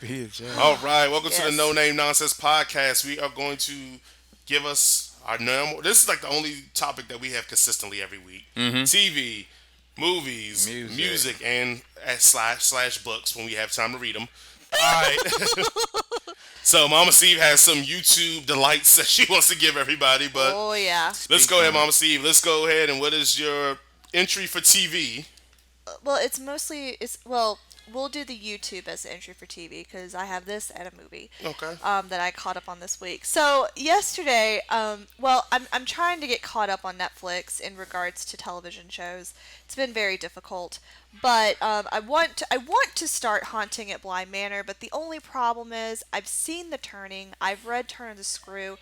be a judge. All right, welcome to the Yes. No Name Nonsense podcast. We are going to give us our normal. This is like the only topic that we have consistently every week: TV, movies, Music. music, and slash books when we have time to read them. All right. So Mama Steve has some YouTube delights that she wants to give everybody, but Oh yeah. let's Speak go ahead, on it. Mama Steve. Let's go ahead and what is your entry for TV? Well, it's mostly it's well. We'll do the YouTube as the entry for TV because I have this and a movie Okay. that I caught up on this week. So yesterday, well, I'm trying to get caught up on Netflix in regards to television shows. It's been very difficult, but I want to start Haunting at Bly Manor. But the only problem is I've seen The Turning. I've read Turn of the Screw.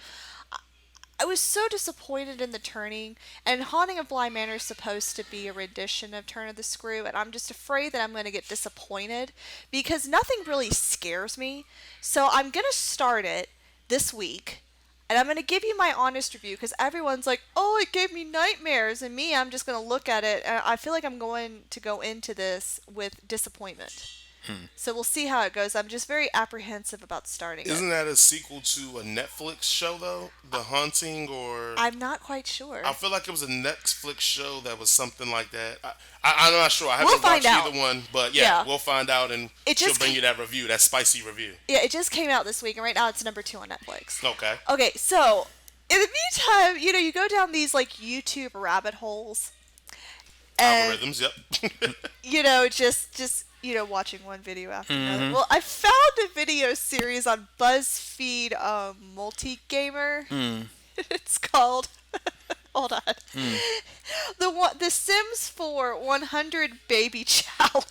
I was so disappointed in The Turning, and Haunting of Bly Manor is supposed to be a rendition of Turn of the Screw, and I'm just afraid that I'm going to get disappointed because nothing really scares me. So I'm going to start it this week, and I'm going to give you my honest review because everyone's like, oh, it gave me nightmares, and me, I'm just going to look at it, and I feel like I'm going to go into this with disappointment. So we'll see how it goes. I'm just very apprehensive about starting it. Isn't that a sequel to a Netflix show though? The Haunting, or I'm not quite sure. I feel like it was a Netflix show that was something like that. I'm not sure. I We'll haven't find watched out. either one, but yeah, Yeah. we'll find out, and It she'll just bring ca- you that review, that spicy review. Yeah, it just came out this week, and right now it's number 2 on Netflix. Okay. Okay, so in the meantime, you go down these like YouTube rabbit holes, and Algorithms. Yep. just watching one video after another. Well, I found a video series on BuzzFeed Multi Gamer. It's called. Hold on. The Sims 4 100 Baby Challenge.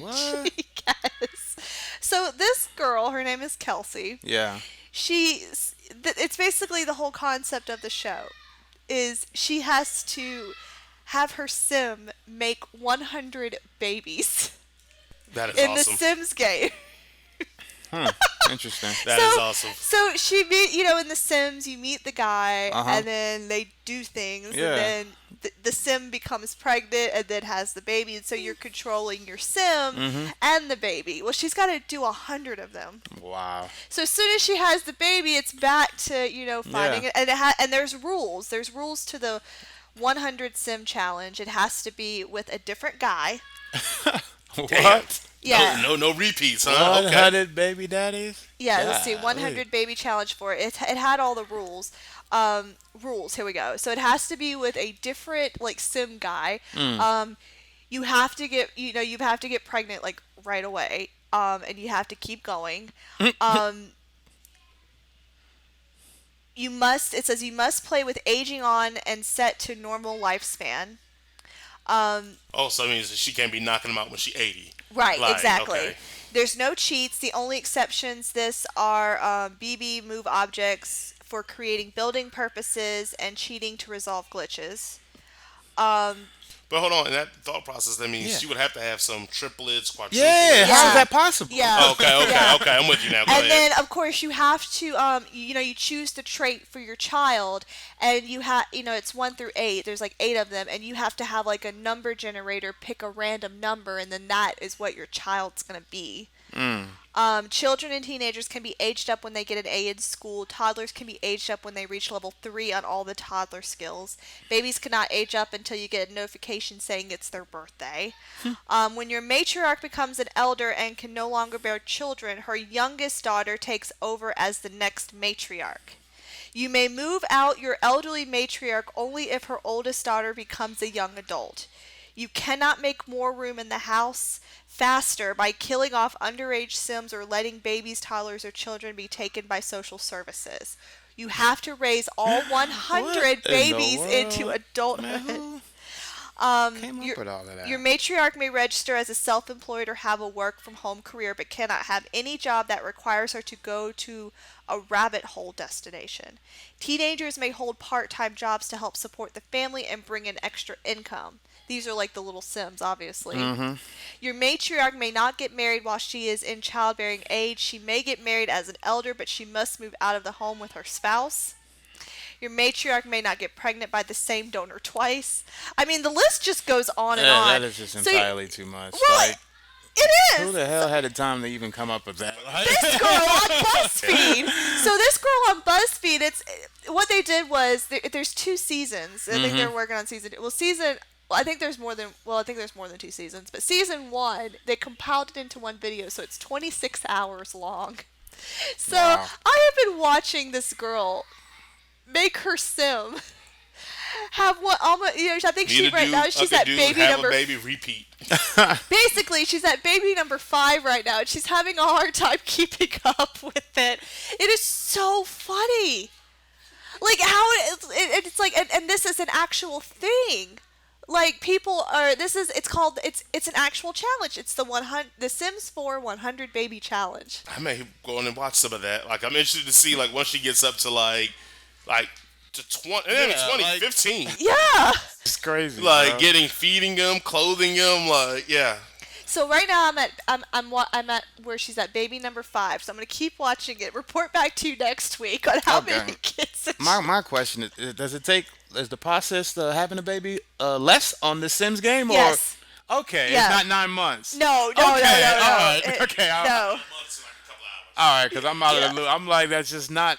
What? Yes. So this girl, her name is Kelsey. Yeah. It's basically the whole concept of the show is she has to have her sim make 100 babies That is in awesome. the Sims game. Interesting. That is awesome. So she meet, in the Sims, you meet the guy, Uh-huh. and then they do things, Yeah. and then the Sim becomes pregnant and then has the baby, and so you're controlling your Sim and the baby. Well, she's got to do 100 of them. Wow. So as soon as she has the baby, it's back to finding Yeah. it, and and there's rules. There's rules to the 100 Sim challenge. It has to be with a different guy. What? Yeah. No repeats, huh? Okay. 100 baby daddies? Yeah, let's see. Golly. 100 baby challenge for it. It had all the rules. Rules. Here we go. So it has to be with a different like sim guy. You have to get you have to get pregnant like right away. And you have to keep going. You must. It says you must play with aging on and set to normal lifespan. Oh, so it means that she can't be knocking them out when she's 80. Right, Like, exactly. okay. There's no cheats. The only exceptions this are BB move objects for creating building purposes and cheating to resolve glitches. But hold on, in that thought process, that means Yeah. she would have to have some triplets, quadruplets. Yeah, how Yeah. is that possible? Yeah. Okay, Yeah. okay. I'm with you now. Go And ahead. then, of course, you have to, you choose the trait for your child, and you have, it's 1 through 8. There's like 8 of them, and you have to have like a number generator pick a random number, and then that is what your child's gonna be. Children and teenagers can be aged up when they get an A in school. Toddlers can be aged up when they reach level 3 on all the toddler skills. Babies cannot age up until you get a notification saying it's their birthday. When your matriarch becomes an elder and can no longer bear children, her youngest daughter takes over as the next matriarch. You may move out your elderly matriarch only if her oldest daughter becomes a young adult. You cannot make more room in the house faster by killing off underage Sims or letting babies, toddlers, or children be taken by social services. You have to raise all 100 What in the babies world? into Man, adulthood. who came up Your, with all of that? your matriarch may register as a self-employed or have a work-from-home career, but cannot have any job that requires her to go to a rabbit hole destination. Teenagers may hold part-time jobs to help support the family and bring in extra income. These are like the little Sims, obviously. Your matriarch may not get married while she is in childbearing age. She may get married as an elder, but she must move out of the home with her spouse. Your matriarch may not get pregnant by the same donor twice. I mean, the list just goes on and on. That is just So entirely too much. Well, Like, It Who is. the hell had the time to even come up with that? This girl on BuzzFeed. So this girl on BuzzFeed, it's what they did was there's two seasons. I think they're working on season. Well, season. Well, I think there's more than. Well, I think there's more than two seasons. But season one, they compiled it into one video, so it's 26 hours long. So Wow. I have been watching this girl make her sim have what almost. I think she right now she's at baby have number a baby repeat. basically she's at baby number 5 right now and she's having a hard time keeping up with it. It is so funny, like how it's like, and this is an actual thing. Like people are, it's called, it's an actual challenge. It's the Sims 4 100 baby challenge. I may go in and watch some of that. Like I'm interested to see like once she gets up to like to 20, Yeah, 20 like- 15. Yeah. It's crazy. Like bro. feeding them, clothing them, like yeah. So right now I'm at where she's at baby number 5. So I'm gonna keep watching it. Report back to you next week on how Okay. many kids. My question is, is the process to having a baby less on the Sims game, or Yes. okay, Yeah. it's not 9 months. No, Okay, no. all right, It- okay, no. Months in like a couple hours. all right, because I'm out of the loop. I'm like, that's just not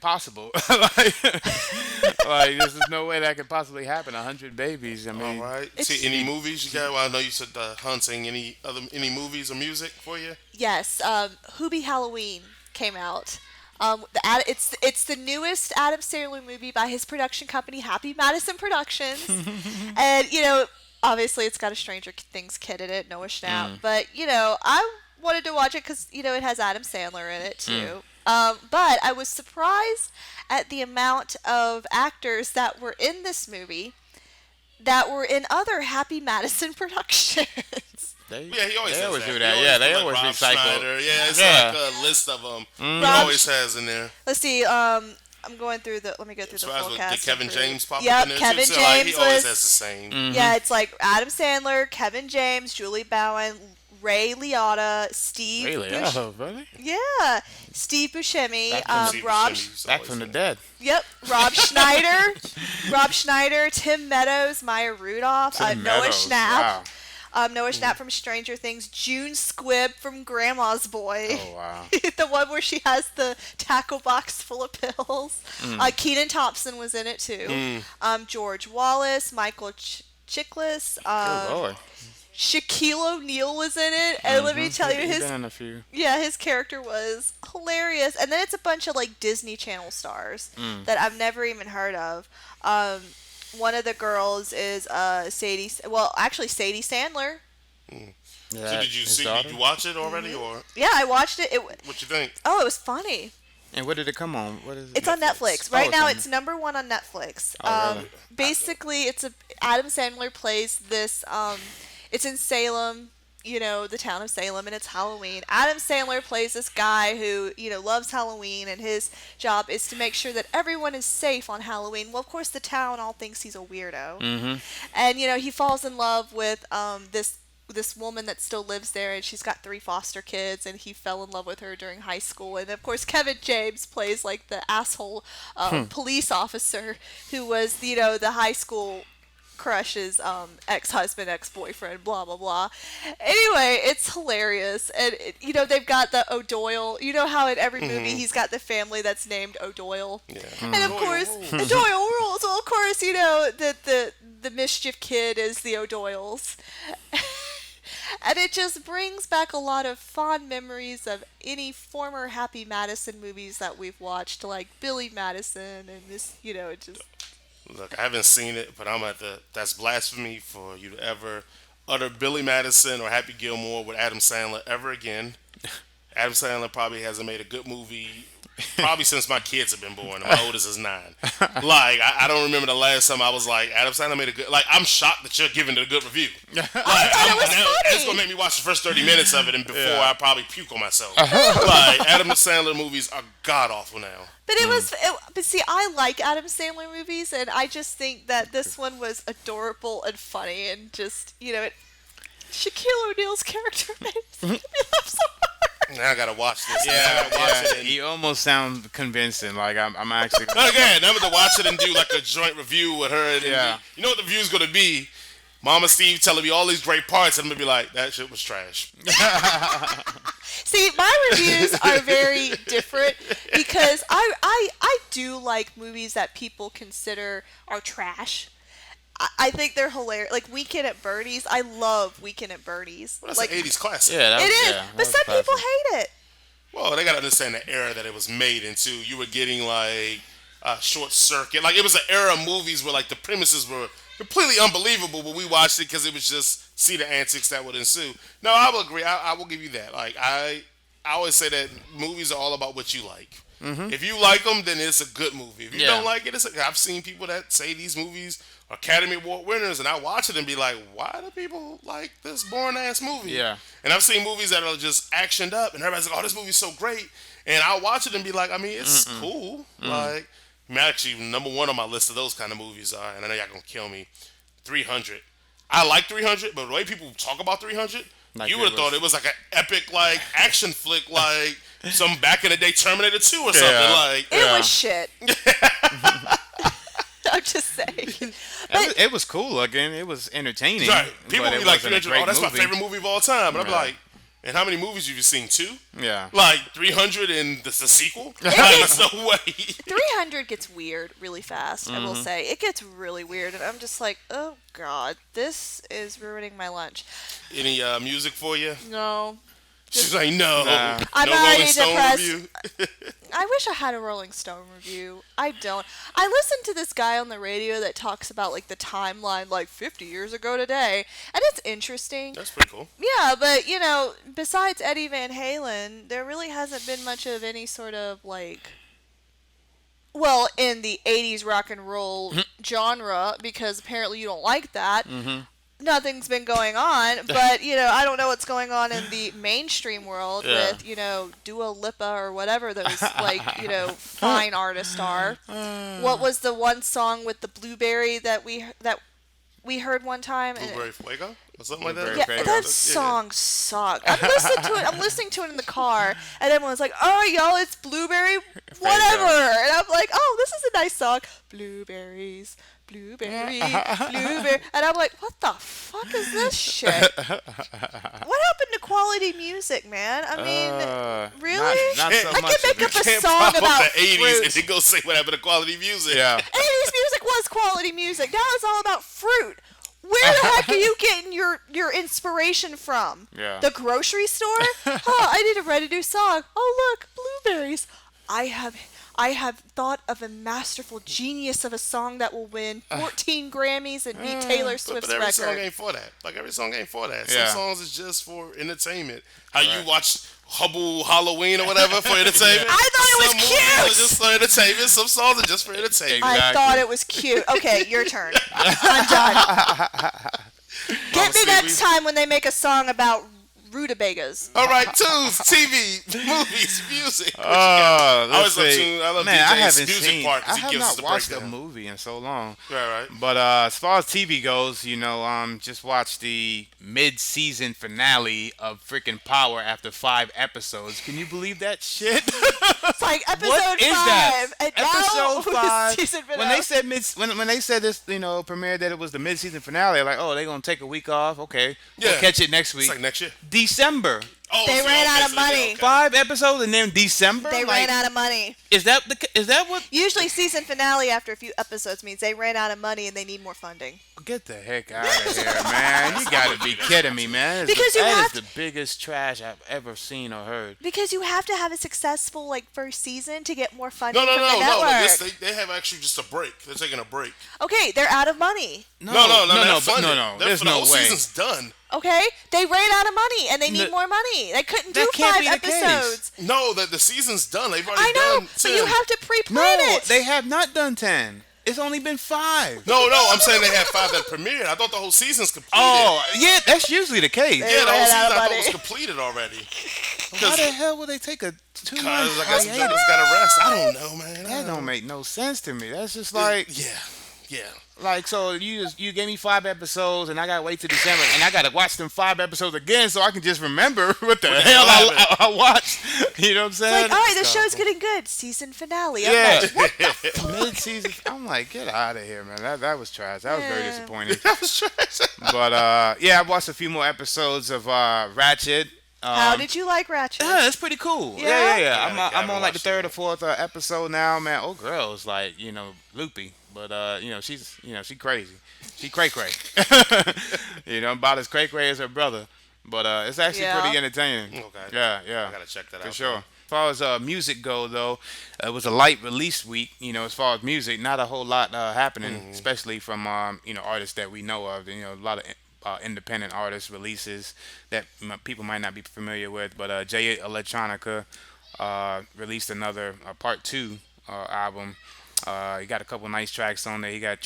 possible. like, there's just no way that could possibly happen. 100 babies. I mean, All right. It's- See any movies you got? Well, I know you said hunting. Any movies or music for you? Yes, Hubie Halloween came out. It's the newest Adam Sandler movie by his production company, Happy Madison Productions, and obviously it's got a Stranger Things kid in it, Noah Schnapp. But I wanted to watch it because it has Adam Sandler in it too. But I was surprised at the amount of actors that were in this movie that were in other Happy Madison productions. Yeah, he always they does always that. do that. He Yeah, they put, always Rob recycle. Schneider. Yeah, it's Yeah. like a list of them. He Rob always has in there. Let's see. I'm going through the. Let me go through the So full did cast. Kevin and crew. James pop Yep, up in there Kevin too? So, like, he James always was. has the same. Yeah, it's like Adam Sandler, Kevin James, Julie Bowen, Ray Liotta, Steve. Really? Oh, really? Yeah, Steve Buscemi, Back from Steve Rob. Buscemi's Back always from the in dead. Yep, Rob Schneider, Tim Meadows, Maya Rudolph, Tim Noah Meadows, Schnapp. wow. Noah Schnapp from Stranger Things, June Squibb from Grandma's Boy. Oh, wow. The one where she has the tackle box full of pills. Kenan Thompson was in it too. George Wallace, Michael Chiklis, Good Lord. Shaquille O'Neal was in it, and let me tell you, He's his been in a few. his character was hilarious. And then it's a bunch of like Disney Channel stars that I've never even heard of. One of the girls is Sadie. Well, actually, Sadie Sandler. So did you watch it already, or Yeah, I watched it. what you think? Oh, it was funny. And where did it come on? What is it? It's on Netflix. Oh, Right it's now, on- it's number 1 on Netflix. Oh, really? Basically, Adam Sandler plays this. It's in Salem, the town of Salem, and it's Halloween. Adam Sandler plays this guy who loves Halloween, and his job is to make sure that everyone is safe on Halloween. Well, of course, the town all thinks he's a weirdo, and he falls in love with this woman that still lives there, and she's got 3 foster kids, and he fell in love with her during high school. And of course Kevin James plays like the asshole police officer who was the high school crush's ex-husband, ex-boyfriend, blah blah blah. Anyway, it's hilarious. And they've got the O'Doyle. You know how in every movie he's got the family that's named O'Doyle. Yeah. And of course, O'Doyle rules. Well, of course, the mischief kid is the O'Doyles. And it just brings back a lot of fond memories of any former Happy Madison movies that we've watched, like Billy Madison and this, it just... Look, I haven't seen it, but that's blasphemy for you to ever utter Billy Madison or Happy Gilmore with Adam Sandler ever again. Adam Sandler probably hasn't made a good movie probably since my kids have been born. And my oldest is 9. Like, I don't remember the last time I was like, Adam Sandler made a good... Like, I'm shocked that you're giving it a good review. Like, it was funny. It's going to make me watch the first 30 minutes of it and before I probably puke on myself. Like, Adam Sandler movies are god-awful now. But but see, I like Adam Sandler movies, and I just think that this one was adorable and funny, and just, Shaquille O'Neal's character makes me laugh so hard. Now I gotta watch this. Yeah, I gotta watch it. he almost sounds convincing. Like I'm actually. Again, I'm gonna watch it and do like a joint review with her. And Yeah. You know what the review's gonna be? Mama Steve telling me all these great parts, and I'm gonna be like, that shit was trash. See, my reviews are very different because I do like movies that people consider are trash. I think they're hilarious. Like Weekend at Bernie's. I love Weekend at Bernie's. Well, that's Like an '80s classic. Yeah, that it was, is, yeah, that but was some people classic. hate it. Well, they gotta understand the era that it was made into. You were getting like Short Circuit. Like it was an era of movies where like the premises were completely unbelievable, but we watched it because it was just see the antics that would ensue. No, I will agree. I will give you that. Like I always say that movies are all about what you like. If you like them, then it's a good movie. If you Yeah. don't like it, I've seen people that say these movies are Academy Award winners, and I watch it and be like, why do people like this boring ass movie? Yeah. And I've seen movies that are just actioned up, and everybody's like, oh, this movie's so great. And I'll watch it and be like, I mean, it's cool. Like, I mean, actually, number one on my list of those kind of movies are, and I know y'all gonna kill me, 300. I like 300, but the way people talk about 300, Like you it would have was- thought it was like an epic, like, action flick, like some back in the day Terminator 2 or something. Yeah. Like, It was shit. I'm just saying. But It was cool looking. It was entertaining. right. People but be it like, wasn't a 300, great oh, that's my movie. favorite movie of all time. And I'm Yeah. like, and how many movies have you seen? 2? Yeah. Like 300 and the sequel? Like, there's no way. 300 gets weird really fast, I Mm-hmm. will say. It gets really weird, and I'm just like, oh, God, this is ruining my lunch. Any music for you? No. She's like, no. Nah. I'm no already Rolling Stone depressed. review. I wish I had a Rolling Stone review. I don't. I listened to this guy on the radio that talks about, like, the timeline, like, 50 years ago today, and it's interesting. That's pretty cool. Yeah, but, you know, besides Eddie Van Halen, there really hasn't been much of any sort of, like, well, in the 80s rock and roll genre, because apparently you don't like that. Nothing's been going on, but, you know, I don't know what's going on in the mainstream world Yeah. with, you know, Dua Lipa or whatever those, like, you know, fine artists are. What was the one song with the blueberry that we heard one time? And- Blueberry Fuego? Or something like that? Blueberry yeah, Fuego. that song sucked. I'm listening to it in the car, and everyone's like, "All right, y'all, it's blueberry, whatever." And I'm like, "Oh, this is a nice song, blueberries, blueberry, blueberry." And I'm like, "What the fuck is this shit? What happened to quality music, man? I mean, really? Not so I much can of make it. up a Can't song pop up about the 80s fruit. and then go say what happened to quality music. Yeah. 80s music was quality music. Now it's all about fruit. Where the heck are you getting your inspiration from? Yeah. The grocery store? Huh, I need to write a new song. Oh, look, blueberries. I have thought of a masterful genius of a song that will win 14 Grammys and beat Taylor But Swift's every song record. ain't for that. Like every song ain't for that. Yeah. Some songs is just for entertainment. How you watch Hubble Halloween or whatever for entertainment. I thought it was Some movies cute. are just for entertainment. Some songs are just for entertainment. I Exactly. thought it was cute. Okay, your turn. I'm done. Get me Stevie. next time when they make a song about rutabagas. All right, tunes, TV, movies, music. What you got? Oh, I let's always love see. I love Man, I DJ's haven't music seen. part I because he have gives us not the watched a breakdown. movie in so long. Right. But as far as TV goes, you know, just watched the mid-season finale of freaking Power after 5 episodes. Can you believe that shit? It's like episode What is that? 5. And now Episode it was 5. season When finale. they said when they said this, you know, premiere that it was the mid-season finale, like, oh, they're gonna take a week off. Okay, we'll Yeah. catch it next week. It's like next year. December. Oh, They ran out of so money. 5 episodes and then December. They Like, ran out of money. Is that what? Usually season finale after a few episodes means they ran out of money and they need more funding. Get the heck out of here, man! You gotta be kidding me, man. Because you that have is the biggest trash I've ever seen or heard. Because you have to have a successful like first season to get more funding No. from the But network. they have actually just a break. They're taking a break. Okay, they're out of money. No. no, That There's the no whole way. season's done. Okay, they ran out of money and they need No, more money. They couldn't do that can't 5 be the case. episodes. No, the season's done. They've already I know, done but you 10. have to pre-plan No, it. they have not done 10. It's only been 5. No, I'm saying they had 5 that premiered. I thought the whole season's completed. Oh, yeah, that's usually the case. yeah, the whole ran season out of I thought money. was completed already. Why the hell would they take a 2 month Because I guess hiatus? just gotta rest. I don't know, man. That don't make no sense to me. That's just like, Yeah. like, so you gave me 5 episodes and I gotta wait till December and I gotta watch them 5 episodes again so I can just remember what the hell I watched. You know what I'm saying? Like, all right, the show's getting good. Season finale. I'm Yeah. like, what the Mid-season. I'm like, get out of here, man. That was trash. That was very Yeah. disappointing. That was trash. But yeah, I watched a few more episodes of Ratchet. How Um, did you like Ratchet? yeah, it's pretty cool. Yeah, yeah, Yeah? yeah. I I'm haven't on like the watched it third or yet. fourth episode now, man. Old girl's like loopy, but she's she crazy. She cray cray. About as cray cray as her brother. But it's actually Yeah. pretty entertaining. Okay, Yeah, yeah. I gotta check that For out sure. then. As far as music go, though, it was a light release week. As far as music, not a whole lot happening, especially from artists that we know of. A lot of independent artist releases that people might not be familiar with. But Jay Electronica released another part two album. He got a couple nice tracks on there. He got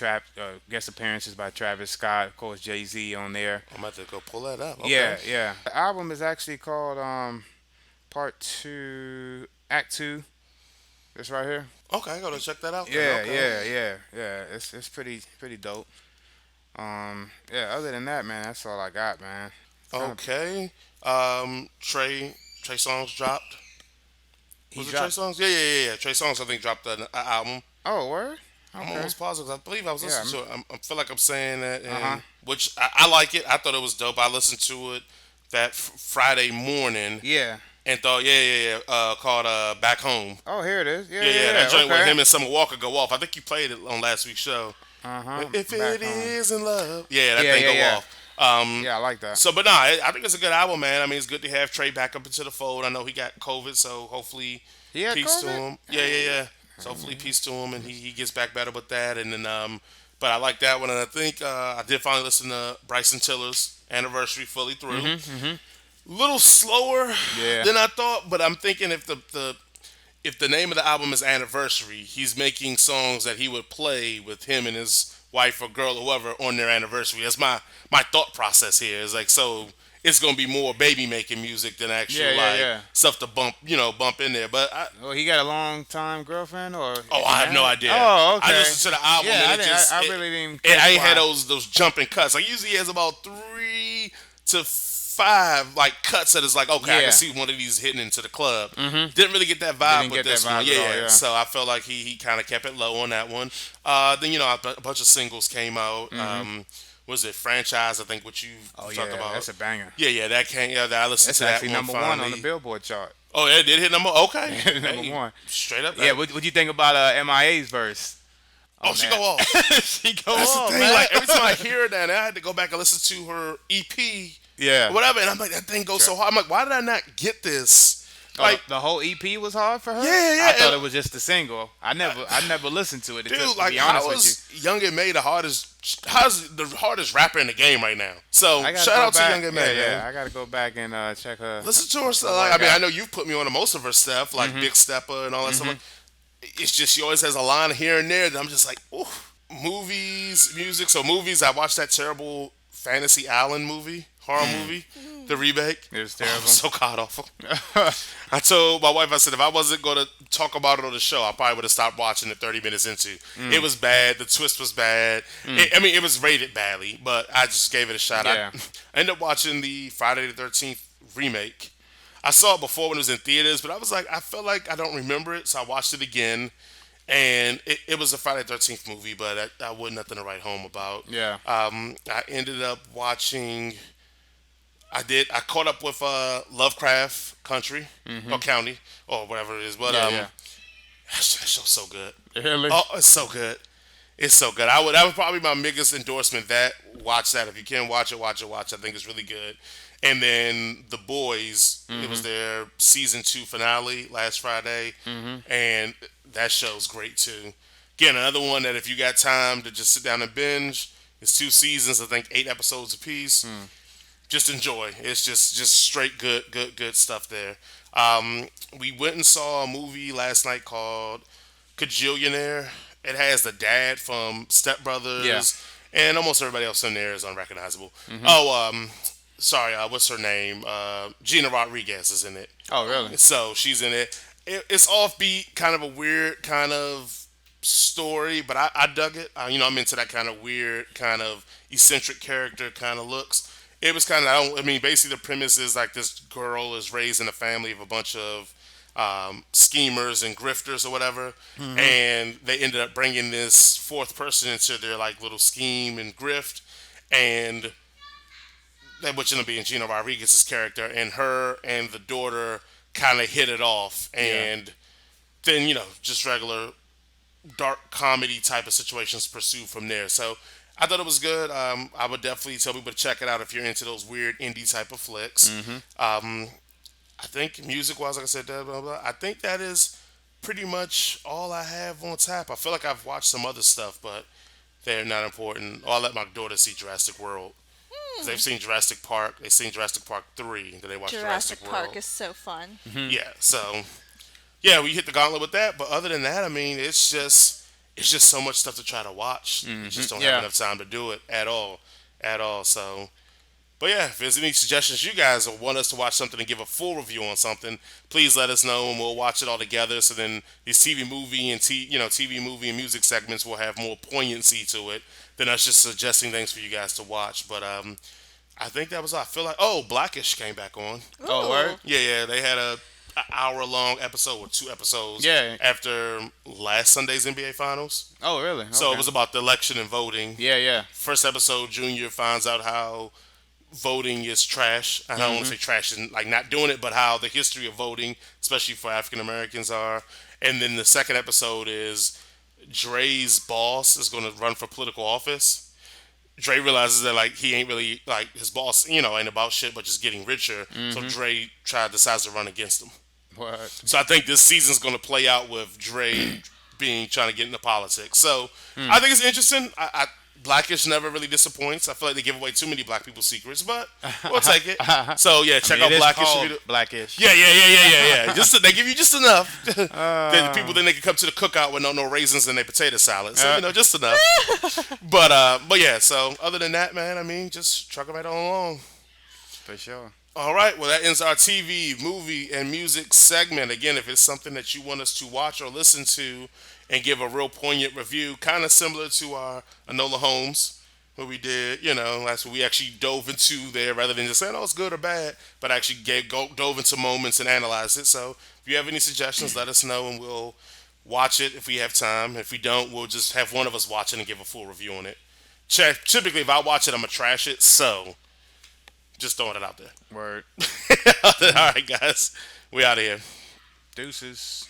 guest appearances by Travis Scott, of course Jay Z on there. I'm about to go pull that up. Okay. Yeah, yeah. The album is actually called Part Two, Act Two. This right here. Okay, I gotta check that out. Then. Yeah, Okay. yeah, yeah, yeah. It's pretty dope. Yeah. Other than that, man, that's all I got, man. Kind of. Okay. Trey Songz dropped. He Was it Trey dropped. Songz? Yeah. Trey Songz I think dropped an album. Oh, word. I'm Okay. almost positive. I believe I was Yeah. listening to it. I feel like I'm saying that, Uh huh. and which I like it. I thought it was dope. I listened to it that Friday morning Yeah. and thought, yeah. Called Back Home. Oh, here it is. Yeah, Yeah, yeah, yeah. That yeah. joint with Okay. him and Summer Walker go off. I think you played it on last week's show. Uh huh. If Back it home. is in love, yeah, that Yeah, thing yeah, go yeah. off. Yeah, I like that. So, but nah, I think it's a good album, man. I mean, it's good to have Trey back up into the fold. I know he got COVID, so hopefully, He had peace to COVID. him. Yeah. So hopefully, peace to him, and he gets back better with that. And then, but I like that one, and I think I did finally listen to Bryson Tiller's Anniversary fully through. Little slower Yeah. than I thought, but I'm thinking if the name of the album is Anniversary, he's making songs that he would play with him and his wife or girl or whoever on their anniversary. That's my thought process here. Is like, so it's gonna be more baby making music than actual Yeah. stuff to bump in there. But Oh, he got a long time girlfriend, or? I have no idea. Oh, okay. I listened to the album Yeah, and I really didn't. and I catch ain't had why. those jumping cuts. Like usually he has about 3 to 5 like cuts that is like, okay, I Yeah. can see one of these hitting into the club. Didn't really get that vibe Didn't with get that this vibe one. at Yeah, all, yeah. so I felt like he kind of kept it low on that one. Then a bunch of singles came out. Was it Franchise? I think what you Oh talked yeah, about. that's a banger. Yeah, that came. Yeah, that I listened That's to that actually one number one on the finally. Billboard chart. Oh, yeah, it did hit number. Okay, Number Hey, one. straight up. Yeah, what you think about MIA's verse? Oh, on she that? go off. She go That's off, the thing. man. Like every time I hear that, I had to go back and listen to her EP, Yeah. or whatever, and I'm like, that thing goes so hard. I'm like, why did I not get this? Oh, Like, the whole EP was hard for her. Yeah. I thought it was just a single. I never listened to it. dude, To like be honest how with you. is Young and May how's the hardest rapper in the game right now? So I gotta shout go out to back. Young and May, Yeah, man. I gotta go back and check her. Listen to her stuff. her Like, I mean, work I out. know you've put me on to most of her stuff, like Big Stepper and all that stuff. Like, it's just she always has a line here and there that I'm just like, ooh. Movies, music. So movies, I watched that terrible Fantasy Island movie, horror movie, the remake. It was Oh, terrible. so god awful. I told my wife, I said, if I wasn't going to talk about it on the show, I probably would have stopped watching it 30 minutes into. It was bad. The twist was bad. It was rated badly, but I just gave it a shot. Yeah. I ended up watching the Friday the 13th remake. I saw it before when it was in theaters, but I was like, I felt like I don't remember it, so I watched it again. And it was a Friday the 13th movie, but I wasn't nothing to write home about. Yeah. I ended up watching. I caught up with Lovecraft Country or County or whatever it is, but Yeah, yeah. that show's so good. Really? Oh, it's so good. It's so good. That was probably my biggest endorsement. That watch that if you can watch it. I think it's really good. And then The Boys, it was their season 2 finale last Friday, and that show's great too. Again, another one that if you got time to just sit down and binge, it's 2 seasons. I think 8 episodes apiece. Just enjoy. It's just straight good stuff there. We went and saw a movie last night called Kajillionaire. It has the dad from Step Brothers, Yeah. and almost everybody else in there is unrecognizable. Oh, sorry, what's her name? Gina Rodriguez is in it. Oh, really? So she's in it. It's offbeat, kind of a weird kind of story, but I dug it. I'm into that kind of weird, kind of eccentric character kind of looks. It was kind of, basically the premise is like this girl is raised in a family of a bunch of schemers and grifters or whatever, and they ended up bringing this fourth person into their like little scheme and grift, and that which ended up being Gina Rodriguez's character, and her and the daughter kind of hit it off, Yeah. and then just regular dark comedy type of situations pursue from there. So I thought it was good. I would definitely tell people to check it out if you're into those weird indie type of flicks. I think music wise, like I said, blah, blah, blah, I think that is pretty much all I have on tap. I feel like I've watched some other stuff, but they're not important. Or I let my daughter see Jurassic World. Because they've seen Jurassic Park. They've seen Jurassic Park 3. And then they watched Jurassic Jurassic Park World. is so fun. Yeah, so yeah, we hit the gauntlet with that. But other than that, I mean, it's just so much stuff to try to watch. You just don't have Yeah. enough time to do it at all. So, but yeah, if there's any suggestions you guys want us to watch something and give a full review on something, please let us know and we'll watch it all together. So then these TV movie and music segments will have more poignancy to it than us just suggesting things for you guys to watch. But I think that was all. I feel like Blackish came back on. Oh, word. Ooh. Yeah, they had a hour long episode or two episodes Yeah. after last Sunday's NBA Finals. Oh, really? So it Okay. was about the election and voting. Yeah, yeah. First episode, Junior finds out how voting is trash. I don't want to say trash and like not doing it, but how the history of voting, especially for African Americans, are. And then the second episode is Dre's boss is going to run for political office. Dre realizes that like he ain't really like his boss, ain't about shit, but just getting richer. So Dre decides to run against him. What? So I think this season's going to play out with Dre being trying to get into politics. So I think it's interesting. Blackish never really disappoints. I feel like they give away too many black people secrets, but we'll take it. So yeah, check out It is Blackish. called Blackish. Yeah. Just they give you just enough. Then people then they can come to the cookout with no raisins in their potato salad. So just enough. But yeah. So other than that, man, I mean, just truck it right on along. For sure. All right, well, that ends our TV, movie, and music segment. Again, if it's something that you want us to watch or listen to and give a real poignant review, kind of similar to our Enola Holmes, where we did, that's what we actually dove into there rather than just saying, oh, it's good or bad, but actually dove into moments and analyzed it. So if you have any suggestions, let us know and we'll watch it if we have time. If we don't, we'll just have one of us watch it and give a full review on it. Typically, if I watch it, I'm going to trash it, so just throwing it out there. Word. All right, guys. We out of here. Deuces.